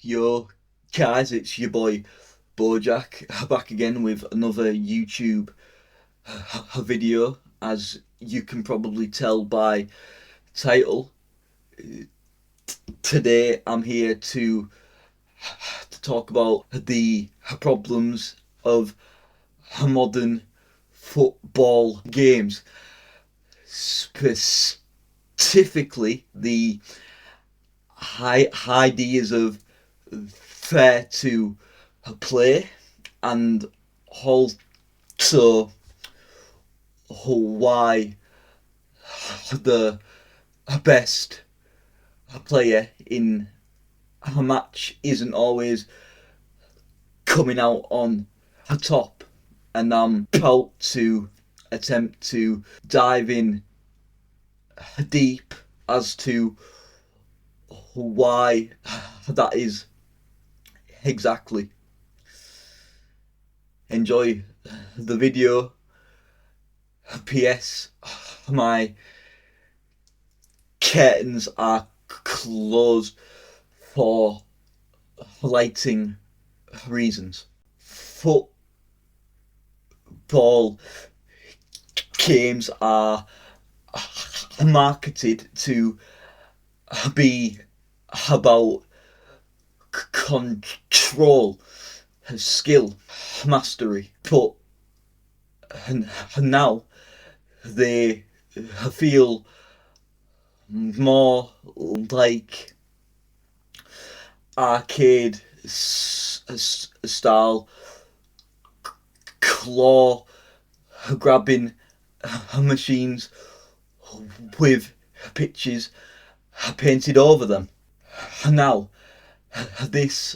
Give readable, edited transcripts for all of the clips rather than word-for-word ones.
Yo, guys, it's your boy Bojack back again with another YouTube video. As you can probably tell by title, today I'm here to talk about the problems of modern football games, specifically the high ideas of fair to play, and also why the best player in a match isn't always coming out on top. And I'm about to attempt to dive in deep as to why that is exactly. Enjoy the video. PS, my curtains are closed for lighting reasons. Football games are marketed to be about control, skill, mastery, but now they feel more like arcade style claw grabbing machines with pictures painted over them. Now, this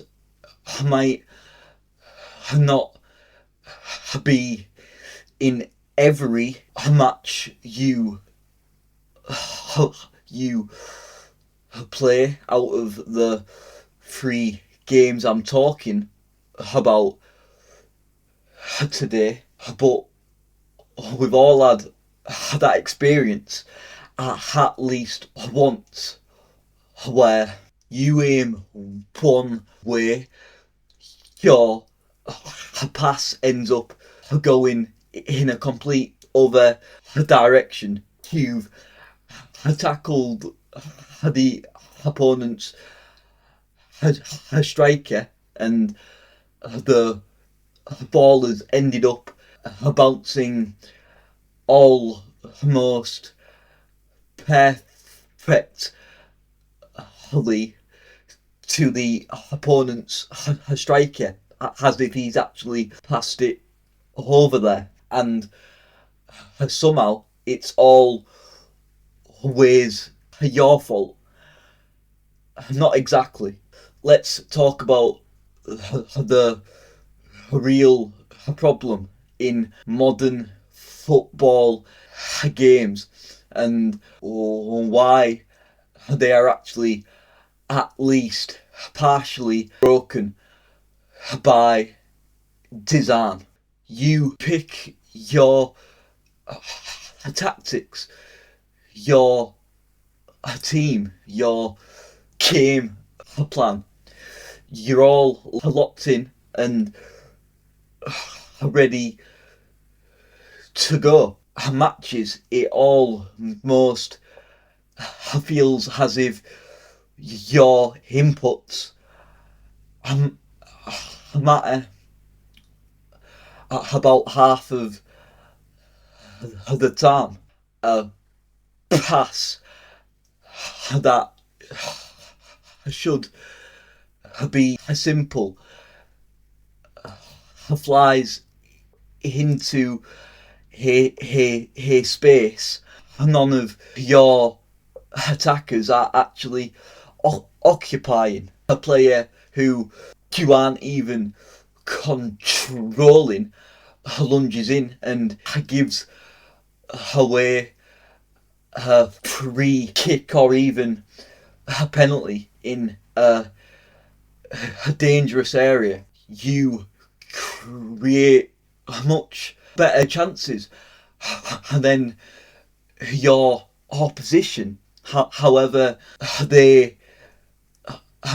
might not be in every match you play out of the 3 games I'm talking about today, but we've all had that experience at least once where you aim one way, your pass ends up going in a complete other direction. You've tackled the opponent's striker, and the ball has ended up bouncing almost perfectly to the opponent's striker, as if he's actually passed it over there, and somehow it's always your fault. Not exactly. Let's talk about the real problem in modern football games and why they are actually at least partially broken by design. You pick your tactics, your team, your game plan. You're all locked in and ready to go. Matches, it almost feels as if your inputs matter about half of the time. A pass that should be simple flies into a space. None of your attackers are actually occupying. A player who you aren't even controlling lunges in and gives away a free kick or even a penalty in a dangerous area. You create much better chances than your opposition, however they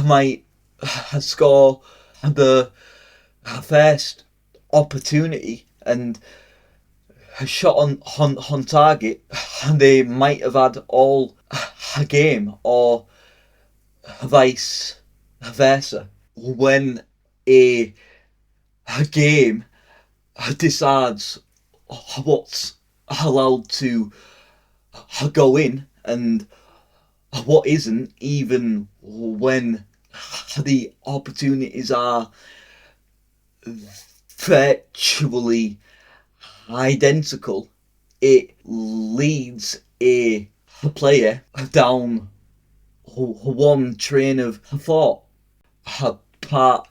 might score the first opportunity and shot on target, they might have had all a game, or vice versa. When a game decides what's allowed to go in and what isn't, even when the opportunities are virtually identical, it leads a player down one train of thought apart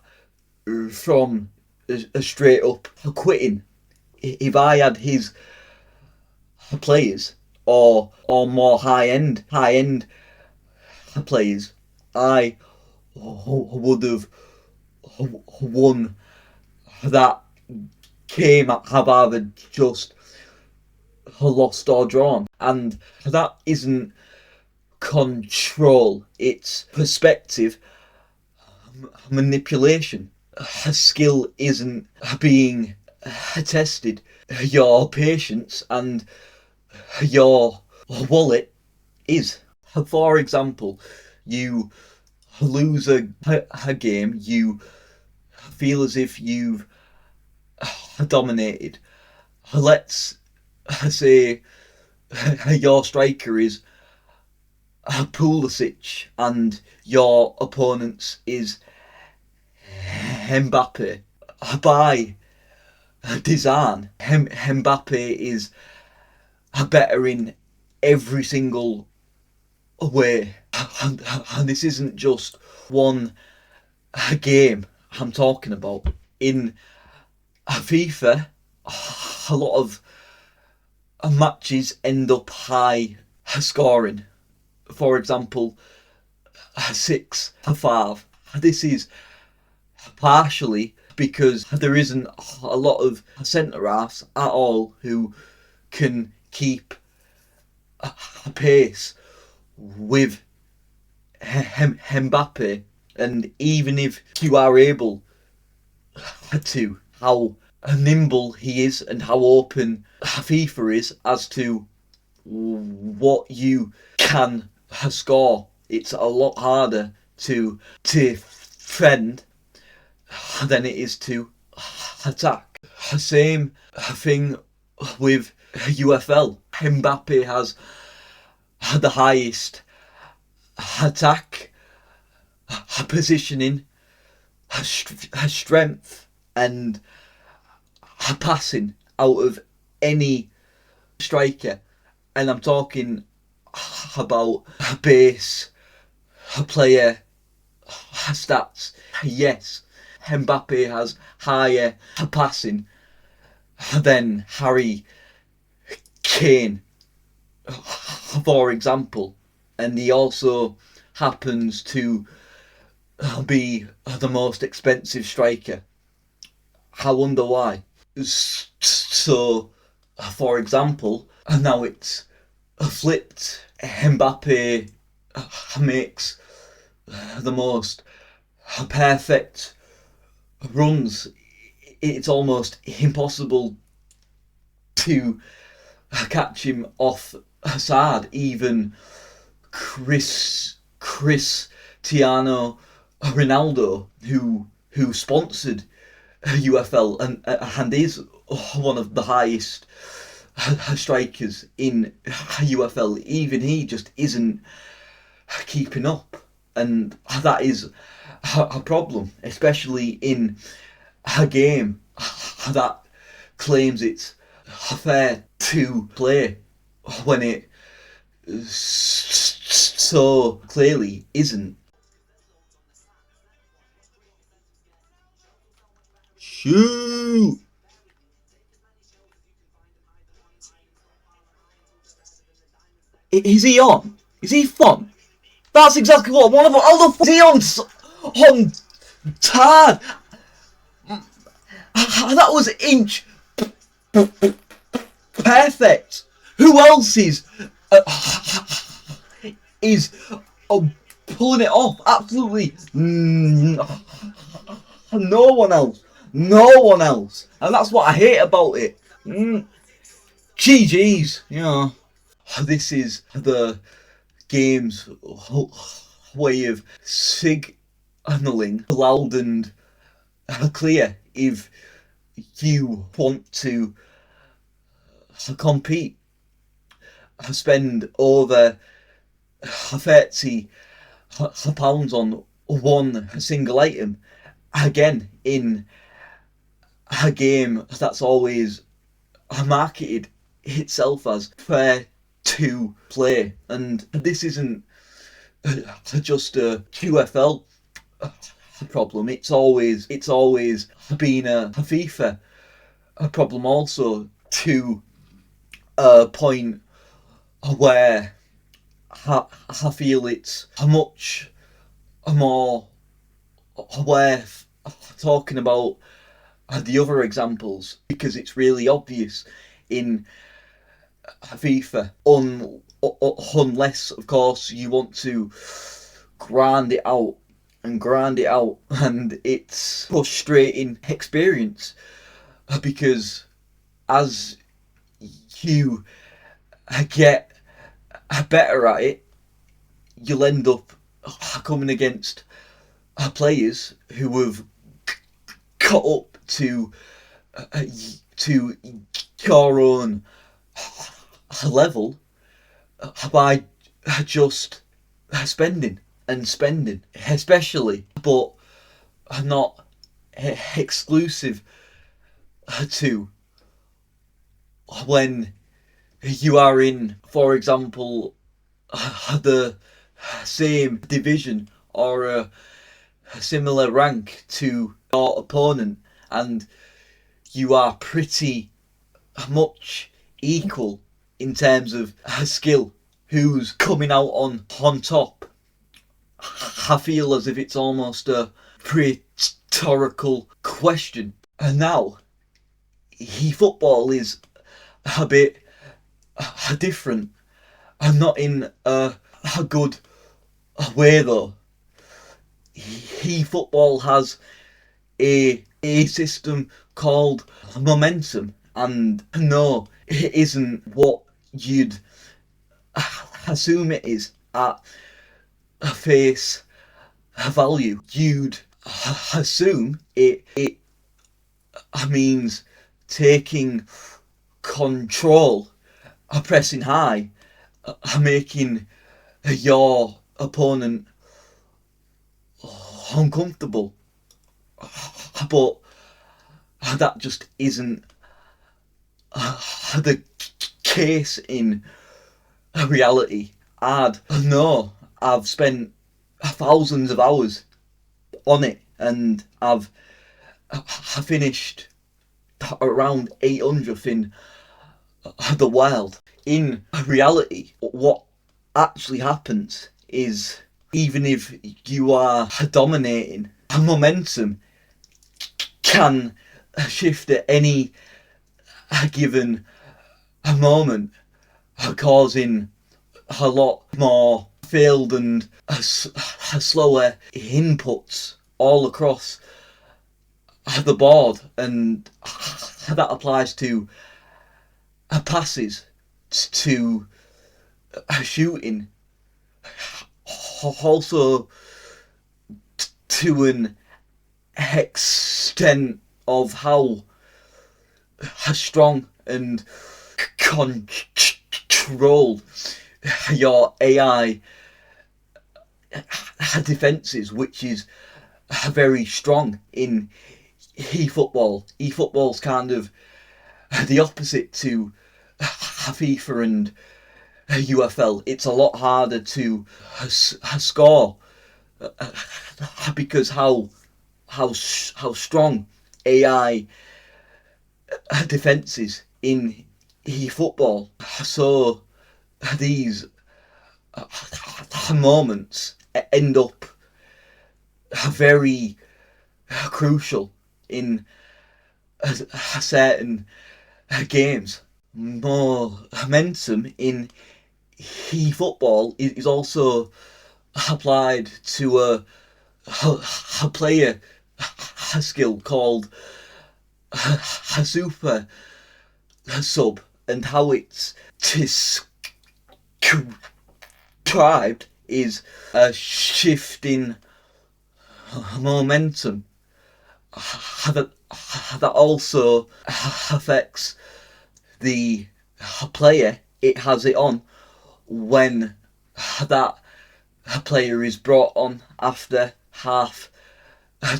from a straight up quitting. If I had his players, or more high end players, I would have won that game, have either just lost or drawn. And that isn't control, it's perspective manipulation. Skill isn't being tested, your patience and your wallet is. For example, you lose a game, you feel as if you've dominated. Let's say your striker is Pulisic and your opponent's is Mbappe. By design, Mbappe is better in every single way. And this isn't just one game I'm talking about. In FIFA, a lot of matches end up high scoring. For example, 6-5. This is partially because there isn't a lot of centre halves at all who can keep pace with Mbappe, and even if you are able to, how nimble he is and how open FIFA is as to what you can score, it's a lot harder to defend than it is to attack. Same thing with UFL. Mbappe has the highest attack, positioning, strength and passing out of any striker. And I'm talking about base player stats. Yes, Mbappe has higher passing than Harry Kane, for example, and he also happens to be the most expensive striker. I wonder why. So, for example, now it's flipped. Mbappe makes the most perfect runs. It's almost impossible to catch him off side. Even Cristiano Ronaldo, who sponsored UFL and is one of the highest strikers in UFL, even he just isn't keeping up, and that is a problem, especially in a game that claims it's fair to play when it so clearly isn't. Shoot! Is he on? Is he fun? That's exactly what one of all the he on Tad. That was inch perfect. Who else is pulling it off. Absolutely no one else. No one else. And that's what I hate about it. GG's, you know. This is the game's way of signaling loud and clear if you want to compete. Spend over £30 on one single item, again in a game that's always marketed itself as fair to play. And this isn't just a QFL problem, it's always been a FIFA problem also, to a point where I feel it's much more worth talking about the other examples, because it's really obvious in FIFA, unless of course you want to grind it out, and it's frustrating experience, because as you get better at it, you'll end up coming against players who have got up to your own level by just spending, especially, but not exclusive to, when you are in, for example, the same division or a similar rank to your opponent, and you are pretty much equal in terms of skill. Who's coming out on top? I feel as if it's almost a rhetorical question. And now, eFootball is a bit different, and not in a good way though. eFootball has a system called momentum, and no, it isn't what you'd assume it is at face value. You'd assume it means taking control, pressing high, making your opponent uncomfortable. But that just isn't the case in reality. I've spent thousands of hours on it, and I've finished around 800th in the world. In reality, what actually happens is, even if you are dominating, momentum can shift at any given moment, causing a lot more failed and slower inputs all across the board, and that applies to passes, to shooting, also to an extent of how strong and controlled your AI defences, which is very strong in eFootball. eFootball's kind of the opposite to FIFA and UFL. It's a lot harder to score, because how strong AI defences in eFootball. So these moments end up very crucial in certain games. Momentum in eFootball is also applied to a player a skill called a super sub, and how it's described is a shift in momentum that also affects the player it has it on when that player is brought on after half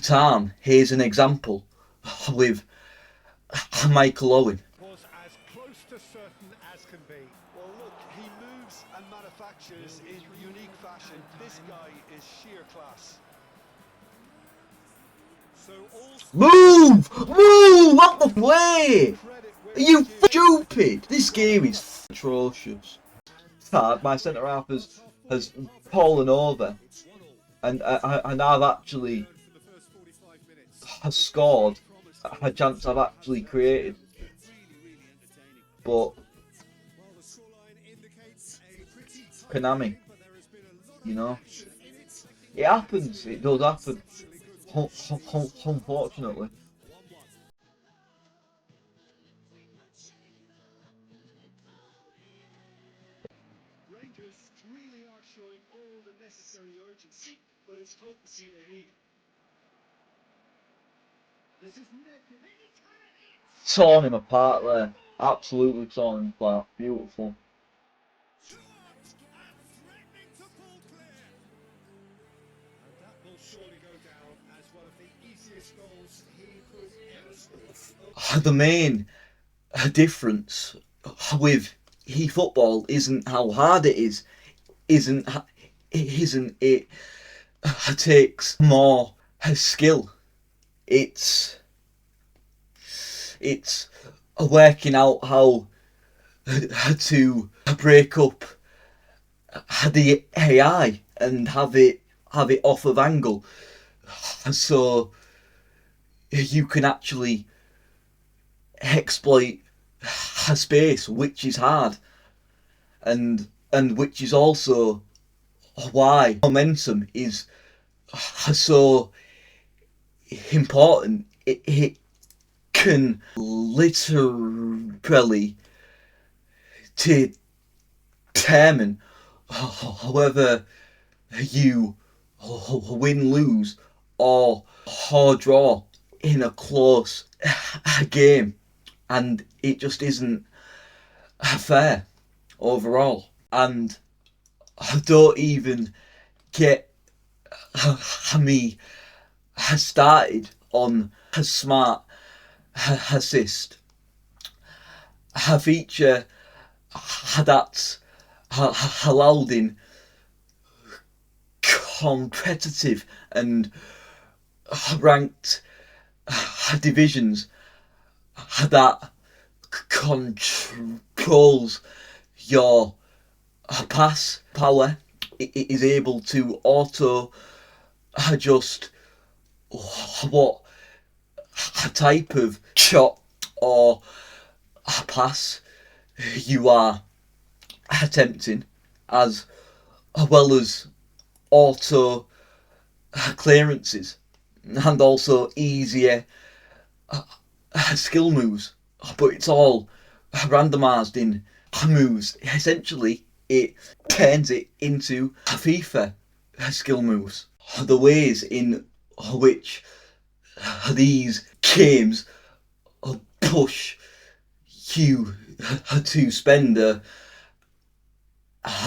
time. Here's an example with Michael Owen. Was as close to certain as can be. Well, look, he moves and manufactures in unique fashion. This guy is sheer class. So Move! Move out the way! Are you stupid? This game is atrocious. My centre half has fallen over, and I've actually has scored a chance I've actually created, but Konami, you know, it happens. It does happen. Unfortunately. Rangers really are showing all the necessary urgency, but it's potency they need. This is Torn him apart there. Absolutely torn him apart. Beautiful. and that will surely go down as one of the easiest goals he could ever score. The main difference with eFootball isn't how hard it is. Isn't it takes more skill. It's working out how to break up the AI and have it off of angle, so you can actually exploit a space, which is hard, and which is also why momentum is so important. It can literally determine whether you win, lose, or draw in a close game, and it just isn't fair overall. And I don't even get me started on a smart assist, a feature that's allowed in competitive and ranked divisions that controls your pass power. It is able to auto adjust what type of shot or pass you are attempting, as well as auto clearances, and also easier skill moves. But it's all randomised in moves. Essentially, it turns it into FIFA skill moves. The ways in which these games push you to spend a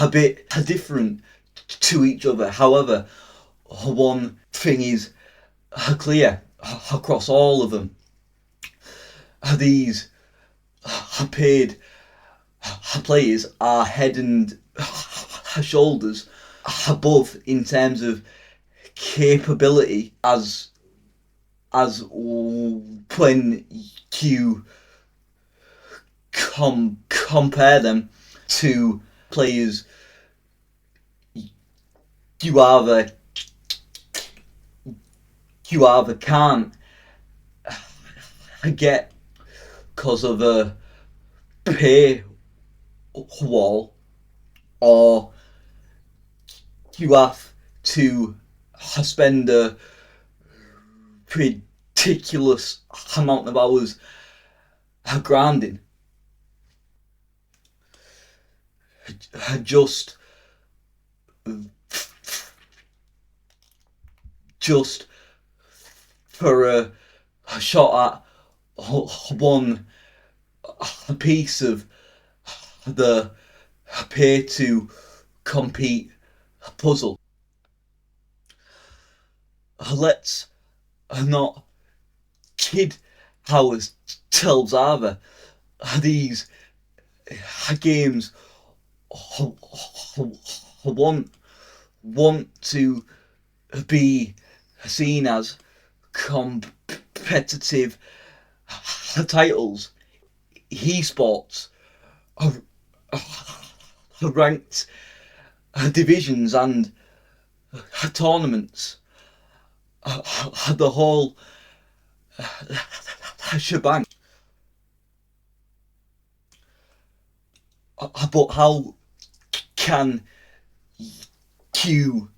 bit different to each other. However, one thing is clear across all of them. These paid players are head and shoulders above in terms of capability, as when you compare them to players you either can't get because of a pay wall, or you have to spend a ridiculous amount of hours grinding just for a shot at one piece of the pay to compete puzzle. Let's not kid ourselves either. These games want to be seen as competitive titles. Esports, ranked divisions and tournaments, the whole shebang. But how can you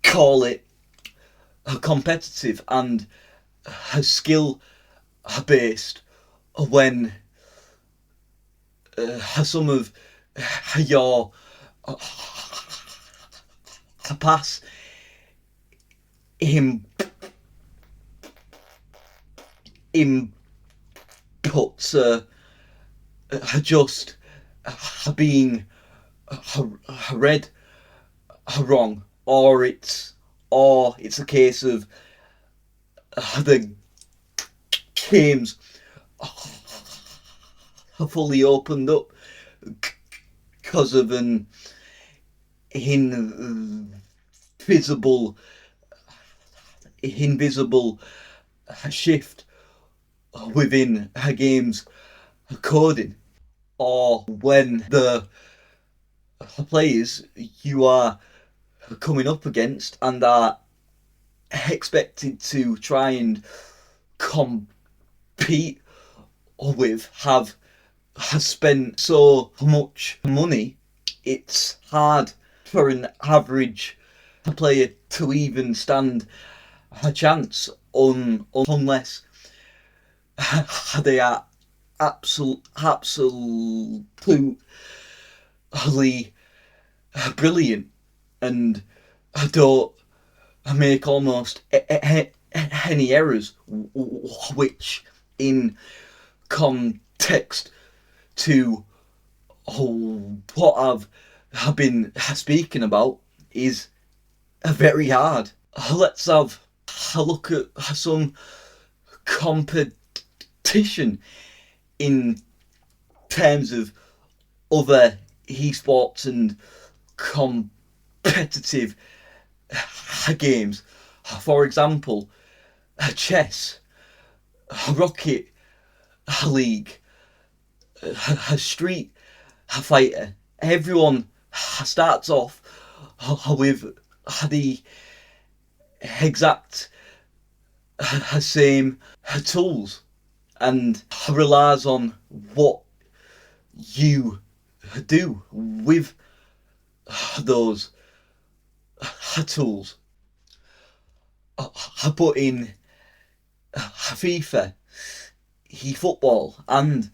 call it competitive and skill based when some of your past inputs are just being read wrong, or it's a case of the games fully opened up because of an invisible shift within a game's coding, or when the players you are coming up against and are expected to try and compete with have spent so much money, it's hard for an average player to even stand a chance unless they are absolutely brilliant and don't make almost any errors, which in context to what I've been speaking about is very hard. Let's have a look at some competition in terms of other esports and competitive games. For example, chess, Rocket League, Street Fighter. Everyone starts off with the exact same tools and relies on what you do with those tools. But in FIFA, eFootball and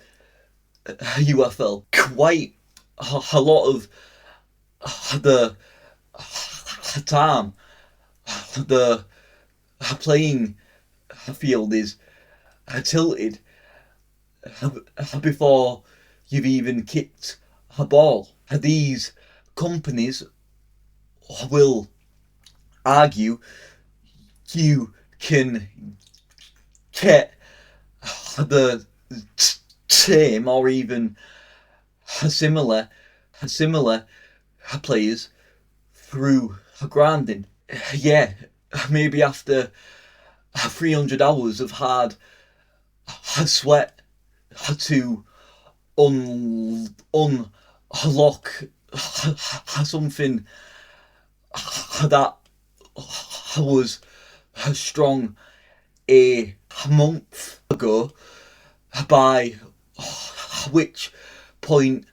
UFL, quite a lot of the time the playing field is tilted before you've even kicked a ball. These companies will argue you can get the same or even similar players through grinding. Yeah, maybe after 300 hours of hard sweat to unlock something that was strong a month ago, by which point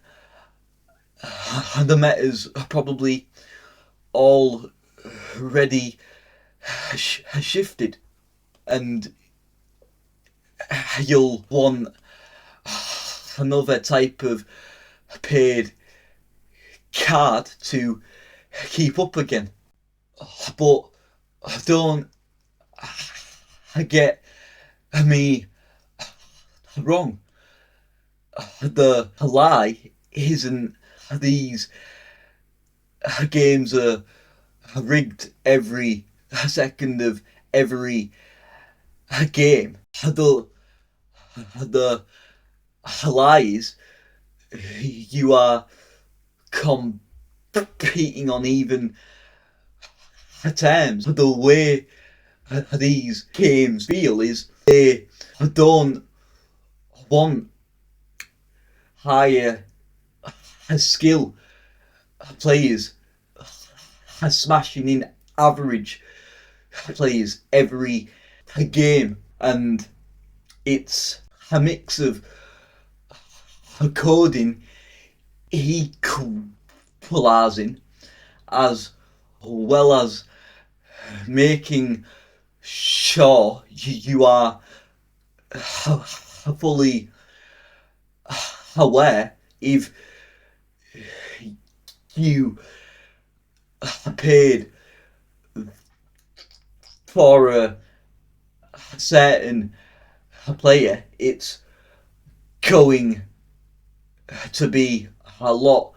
the metas probably already shifted, and you'll want another type of paid card to keep up again. But don't get me wrong. The lie isn't these games are rigged every second of every game. The lie is you are competing on even terms. The way these games feel is they don't want higher skill players smashing in average players every game, and it's a mix of coding equalising as well as making sure you are fully aware if you paid for a certain player, it's going to be a lot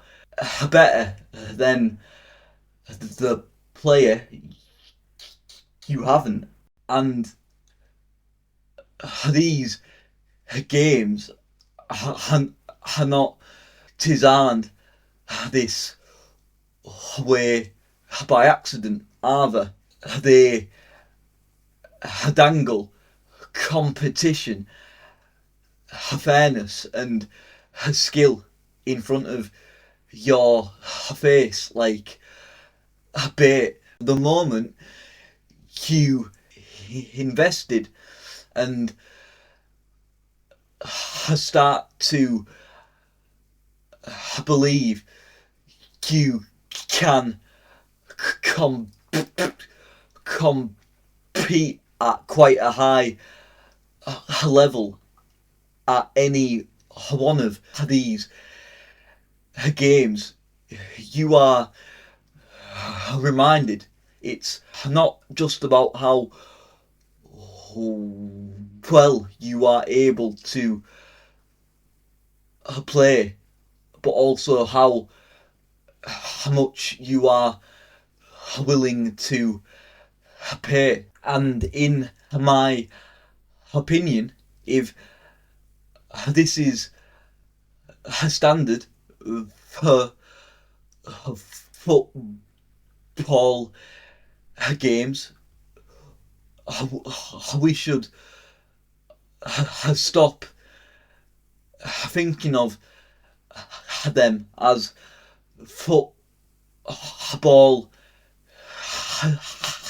better than the player you haven't. And these games are not designed this way by accident, are they? They dangle competition, fairness and skill in front of your face like a bait. The moment you invested and start to believe you can compete at quite a high level at any one of these games, you are reminded it's not just about how well you are able to play, but also how much you are willing to pay. And in my opinion, if this is a standard for football games, we should stop thinking of them as football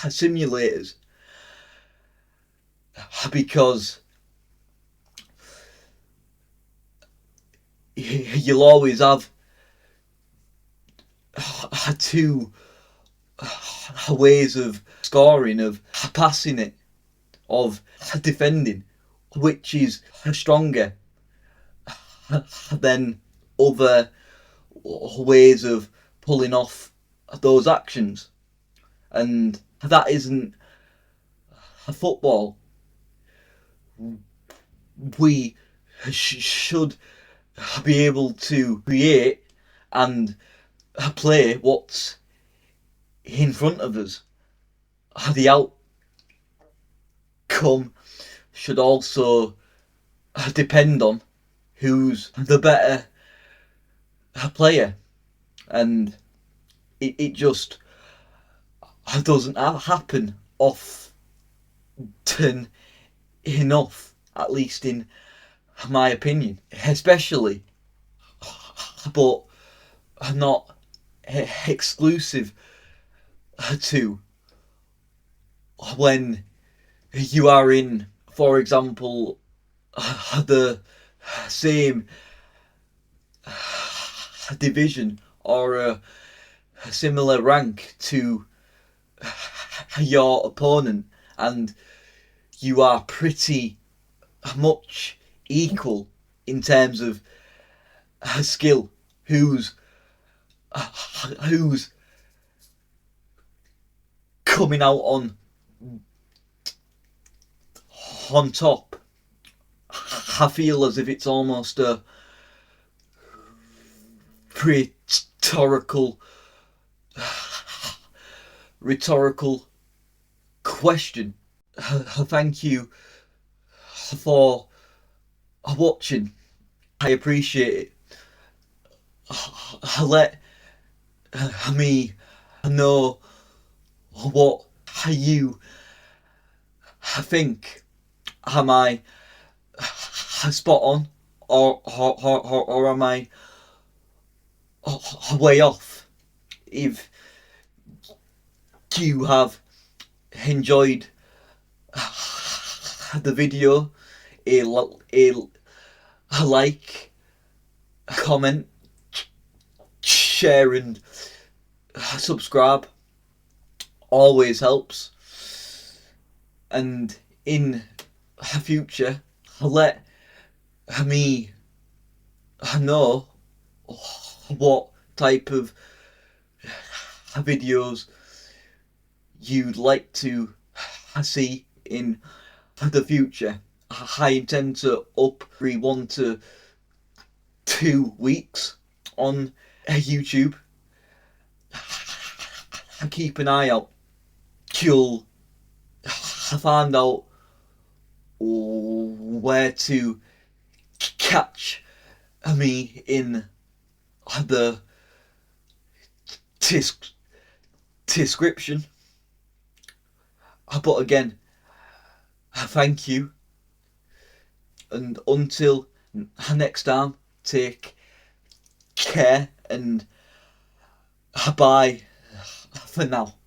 simulators, because you'll always have two ways of scoring, of passing it, of defending, which is stronger than other ways of pulling off those actions. And that isn't football. We should be able to create and play what's in front of us. The outcome should also depend on who's the better player, and it just doesn't happen often enough, at least in my opinion, especially, but not exclusive to, when you are in, for example, the same division or a a similar rank to your opponent, and you are pretty much equal in terms of skill, who's coming out on top. I feel as if it's almost a rhetorical question. Thank you for watching. I appreciate it. Let me know what you think. Am I spot on, or am I way off? If you have enjoyed the video, a like, comment, share and subscribe always helps. And in the future, let me know what type of videos you'd like to see in the future. I intend to up every 1 to 2 weeks on YouTube. Keep an eye out. You'll find out where to catch me in the description. But again, thank you, and until next time, take care and bye for now.